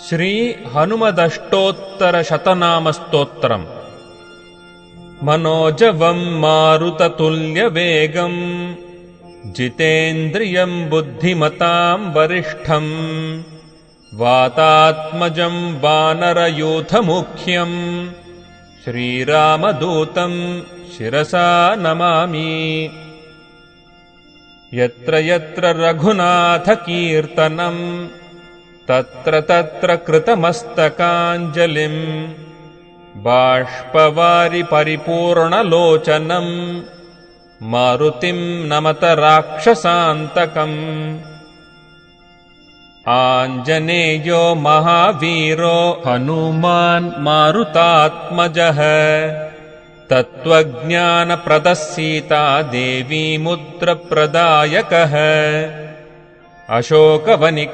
ಶ್ರೀ ಹನುಮದಷ್ಟೋತ್ತರ ಶತನಾಮಸ್ತೋತ್ರಂ. ಮನೋಜವಂ ಮಾರುತತುಲ್ಯವೇಗಂ ಜಿತೇಂದ್ರಿಯಂ ಬುದ್ಧಿಮತಾಂ ವರಿಷ್ಠಂ ವಾತಾತ್ಮಜಂ ವಾನರಯೂಥಮುಖ್ಯಂ ಶ್ರೀರಾಮದೂತಂ ಶಿರಸಾ ನಮಾಮಿ. ಯತ್ರ ಯತ್ರ ರಘುನಾಥಕೀರ್ತನಂ ತತ್ರ ತತ್ರ ಕೃತಮಸ್ತಕಾಂಜಲಿಂ ಬಾಷ್ಪವಾರಿ ಪರಿಪೂರ್ಣಲೋಚನಂ ಮಾರುತಿಂ ನಮತ ರಾಕ್ಷಸಾಂತಕಂ. ಆಂಜನೇಯೋ ಮಹಾವೀರೋ ಹನುಮಾನ್ ಮಾರುತಾತ್ಮಜಃ ತತ್ವಜ್ಞಾನಪ್ರದಃ ಸೀತಾ ದೇವಿ ಮುದ್ರಪ್ರದಾಯಕಃ. ಅಶೋಕವನಿಕಾಚ್ಛೇತ್ತಾ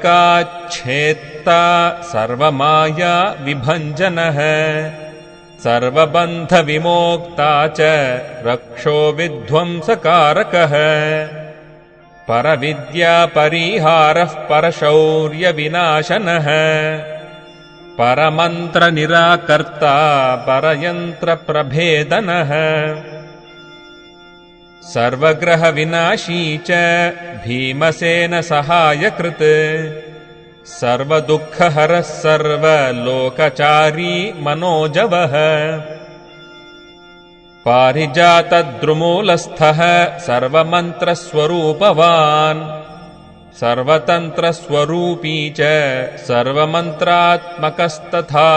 ಸರ್ವಮಾಯಾ ವಿಭಂಜನಃ ಸರ್ವಬಂಧವಿಮೋಕ್ತಾ ಚ ರಕ್ಷೋ ವಿಧ್ವಂಸಕಾರಕಃ. ಪರವಿದ್ಯಾಪರಿಹಾರಃ ಪರಶೌರ್ಯವಿನಾಶನಃ ಪರಮಂತ್ರನಿರಾಕರ್ತಾ ಪರಯಂತ್ರಪ್ರಭೇದನಃ. ಸರ್ವಗ್ರಹವಿನಾಶೀ ಚ ಭೀಮಸೇನಸಹಾಯಕೃತ್ ಸರ್ವದುಃಖಹರಃ ಸರ್ವಲೋಕಚಾರಿ ಮನೋಜವಃ. ಪಾರಿಜಾತದ್ರುಮೂಲಸ್ಥಃ ಸರ್ವಮಂತ್ರಸ್ವರೂಪವಾನ್ ಸರ್ವತಂತ್ರಸ್ವರೂಪೀ ಚ ಸರ್ವಮಂತ್ರಾತ್ಮಕಸ್ತಥಾ.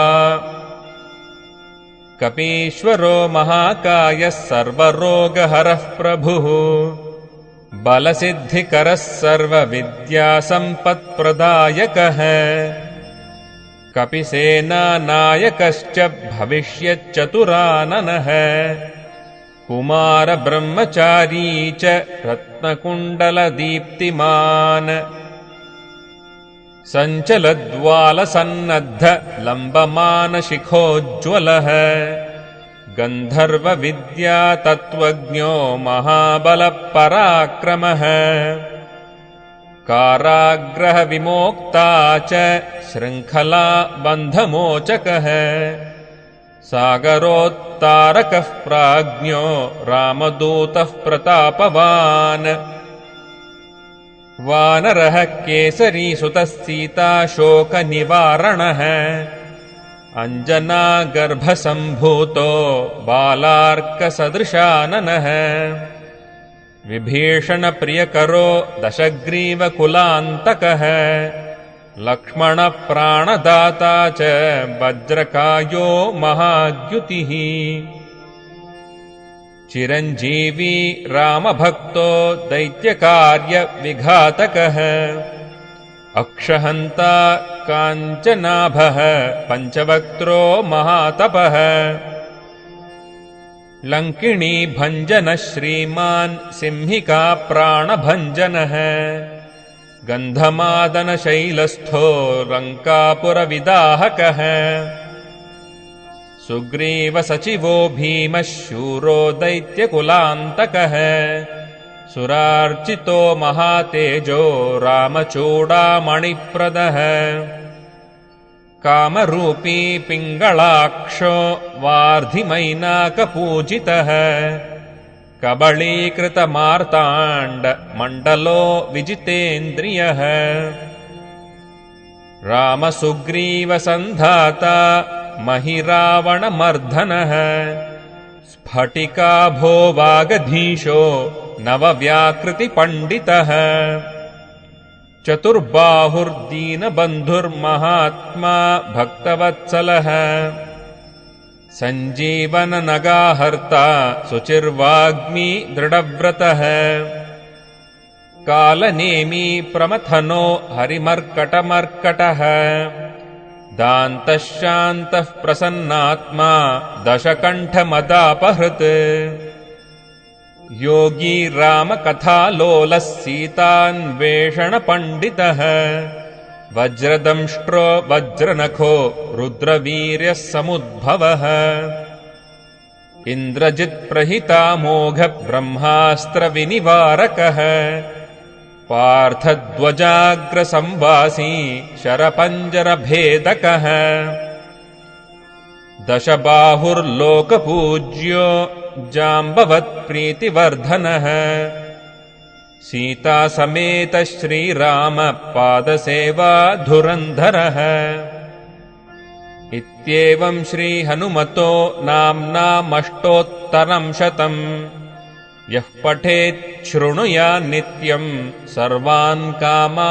ಕಪೀಶ್ವರೋ ಮಹಾಕಾಯಃ ಸರ್ವರೋಗಹರಃ ಪ್ರಭುಃ ಬಲಸಿದ್ಧಿಕರಃ ಸರ್ವವಿದ್ಯಾಸಂಪತ್ಪ್ರದಾಯಕಃ. ಕಪಿಸೇನಾನಾಯಕಶ್ಚ ಭವಿಷ್ಯಚ್ಚತುರಾನನಃ ಕುಮಾರಬ್ರಹ್ಮಚಾರೀ ಚ ರತ್ನಕುಂಡಲದೀಪ್ತಿಮಾನ್. ಸಂಚಲದ್ವಾಲಸನ್ನದ್ಧ ಲಂಬಮಾನಶಿಖೋಜ್ವಲಃ ಗಂಧರ್ವವಿದ್ಯಾತತ್ವಜ್ಞೋ ಮಹಾಬಲಪರಾಕ್ರಮಃ. ಕಾರಾಗ್ರಹವಿಮೋಕ್ತಾ ಚ ಶೃಂಖಲಾ ಬಂಧಮೋಚಕಃ. ಸಾಗರೋತ್ತಾರಕಃ ಪ್ರಾಜ್ಞೋ ರಾಮದೂತಃ ಪ್ರತಾಪವಾನ್. ವಾನರಃ ಕೇಸರೀಸುತಃ ಸೀತಾಶೋಕನಿವಾರಣಃ ಅಂಜನಾಗರ್ಭಸಂಭೂತೋ ಬಾಲಾರ್ಕಸದೃಶಾನನಃ. ವಿಭೀಷಣಪ್ರಿಯಕರೋ ದಶಗ್ರೀವಕುಲಾಂತಕಃ ಲಕ್ಷ್ಮಣಪ್ರಾಣದಾತಾ ಚ ವಜ್ರಕಾಯೋ ಮಹಾದ್ಯುತಿಃ. ಚಿರಂಜೀವಿ ರಾಮಭಕ್ತೋ ದೈತ್ಯಕಾರ್ಯವಿಘಾತಕಃ ಅಕ್ಷಹಂತಾ ಕಾಂಚನಾಭಃ ಪಂಚವಕ್ತ್ರೋ ಮಹಾತಪಃ. ಲಂಕಿಣೀ ಭಂಜನಃ ಶ್ರೀಮಾನ್ ಸಿಂಹಿಕಾ ಪ್ರಾಣಭಂಜನಃ ಗಂಧಮಾದನಶೈಲಸ್ಥೋ ಲಂಕಾಪುರವಿದಾಹಕಃ. ಸುಗ್ರೀವಸಚಿವೋ ಭೀಮಃ ಶೂರೋ ದೈತ್ಯಕುಲಾಂತಕಃ ಸುರಾರ್ಚಿತೋ ಮಹಾತೇಜೋ ರಾಮಚೂಡಾಮಣಿಪ್ರದಃ. ಕಾಮರೂಪೀ ಪಿಂಗಳಾಕ್ಷೋ ವಾರ್ಧಿಮೈನಾಕಪೂಜಿತಃ ಕಬಳೀಕೃತಮಾರ್ತಾಂಡ ಮಂಡಲೋ ವಿಜಿತೇಂದ್ರಿಯಃ. ರಾಮಸುಗ್ರೀವಸಂಧಾತಾ ಮಹಿರಾವಣಮರ್ಧನಃ ಸ್ಫಟಿಕಾಭೋ ವಾಗಧೀಶೋ ನವವ್ಯಾಕೃತಿಪಂಡಿತಃ. ಚತುರ್ಬಾಹುರ್ದೀನಬಂಧುರ್ಮಹಾತ್ಮಾ ಭಕ್ತವತ್ಸಲಃ ಸಂಜೀವನನಗಾಹರ್ತಾ ಶುಚಿರ್ವಾಗ್ಮೀ ದೃಢವ್ರತಃ. ಕಾಲನೇಮೀ ಪ್ರಮಥನೋ ಹರಿಮರ್ಕಟಮರ್ಕಟಃ ದಾಂತಃ ಶಾಂತಃ ಪ್ರಸನ್ನಾತ್ಮಾ ದಶಕಂಠಮದಾಪಹೃತ್. ಯೋಗೀ ರಾಮಕಥಾಲೋಲಃ ಸೀತಾನ್ವೇಷಣಪಂಡಿತಃ ವಜ್ರದಂಷ್ಟ್ರೋ ವಜ್ರನಖೋ ರುದ್ರವೀರ್ಯಃ ಸಮುದ್ಭವಃ. ಇಂದ್ರಜಿತ್ಪ್ರಹಿತಾಮೋಘ ಬ್ರಹ್ಮಾಸ್ತ್ರವಿನಿವಾರಕಃ पार्थध्वजाग्रसंवासी शरपञ्जरभेदकः दशबाहुर्लोकपूज्यो जाम्बवत्प्रीतिवर्धनः सीतासमेत श्रीराम पादसेवाधुरन्धरः इत्येवं श्रीहनुमतो नाम्नामष्टोत्तरं शतम् यः पठेत् शृणुयान्नित्यं सर्वान् कामानवाप्नुयात्।